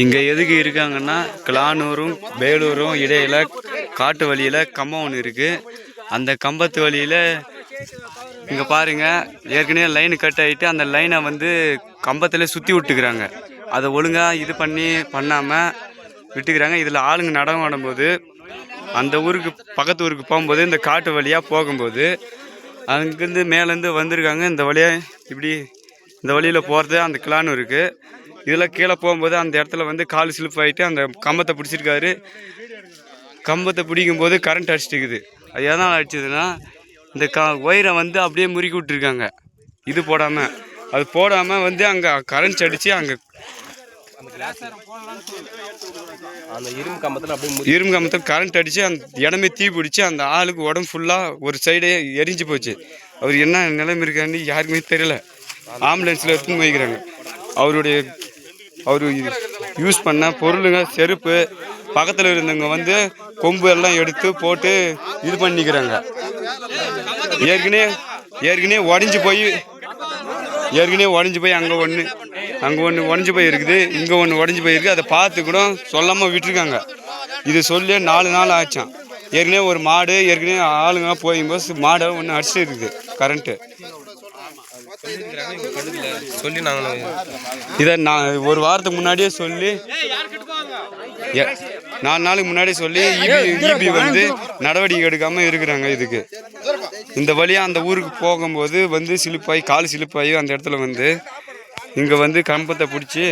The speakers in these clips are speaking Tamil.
இங்கே எதுக்கு இருக்காங்கன்னா கிளானூரும் வேலூரும் இடையில காட்டு வழியில் கம்பம் ஒன்று இருக்குது. அந்த கம்பத்து வழியில் இங்கே பாருங்கள், ஏற்கனவே லைன் கட் ஆகிட்டு அந்த லைனை வந்து கம்பத்தில் சுற்றி விட்டுக்கிறாங்க. அதை ஒழுங்காக இது பண்ணாமல் விட்டுக்கிறாங்க. இதில் ஆளுங்க நடமாடும்போது அந்த ஊருக்கு பக்கத்து ஊருக்கு போகும்போது இந்த காட்டு வழியாக போகும்போது அங்கேருந்து மேலேருந்து வந்திருக்காங்க. இந்த வழியாக இப்படி இந்த வழியில் போகிறது அந்த கிளானூருக்கு. இதில் கீழே போகும்போது அந்த இடத்துல வந்து கால் ஸ்லிப் ஆகிட்டு அந்த கம்பத்தை பிடிச்சிருக்காரு. கம்பத்தை பிடிக்கும்போது கரண்ட் அடிச்சிட்டுக்குது. அது எதனால் அடிச்சதுன்னா இந்த ஒயரை வந்து அப்படியே முறுக்கி விட்டுருக்காங்க. இது போடாமல் அது போடாமல் வந்து அங்கே கரண்ட் அடித்து அங்கே அந்த இரும்பு கம்பத்தில் கரண்ட் அடித்து அந்த இடமே தீ பிடிச்சி அந்த ஆளுக்கு உடம்பு ஃபுல்லாக ஒரு சைடே எரிஞ்சு போச்சு. அவர் என்ன நிலைமை இருக்கான்னு யாருக்குமே தெரியல. ஆம்புலன்ஸில் எடுத்துன்னு போய்க்கிறாங்க. அவர் யூஸ் பண்ண பொருளுங்க செருப்பு பக்கத்தில் இருந்தவங்க வந்து கொம்பு எல்லாம் எடுத்து போட்டு இது பண்ணிக்கிறாங்க. ஏற்கனவே உடஞ்சி போய் அங்கே ஒன்று உடஞ்சி போய் இருக்குது, இங்கே ஒன்று உடஞ்சி போயிருக்கு. அதை பார்த்து கூட சொல்லாமல் விட்டுருக்காங்க. இது சொல்லி 4 நாள் ஆச்சான். ஏற்கனவே ஒரு மாடு ஆளுங்க போகும்போது மாடை ஒன்று அடிச்சுட்டு இருக்குது கரண்ட்டு. இதை நான் ஒரு வாரத்துக்கு முன்னாடியே சொல்லி 4 நாளுக்கு முன்னாடியே சொல்லி இபி வந்து நடவடிக்கை எடுக்காமல் இருக்கிறாங்க. இதுக்கு இந்த வழியாக அந்த ஊருக்கு போகும்போது வந்து கால் சிலிப்பாகி அந்த இடத்துல வந்து இங்கே வந்து கம்பத்தை பிடிச்சி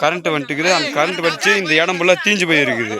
கரண்ட்டு வந்துட்டுக்குது. அந்த கரண்ட் வச்சு இந்த இடம் ஃபுல்லாக தீஞ்சு போயிருக்குது.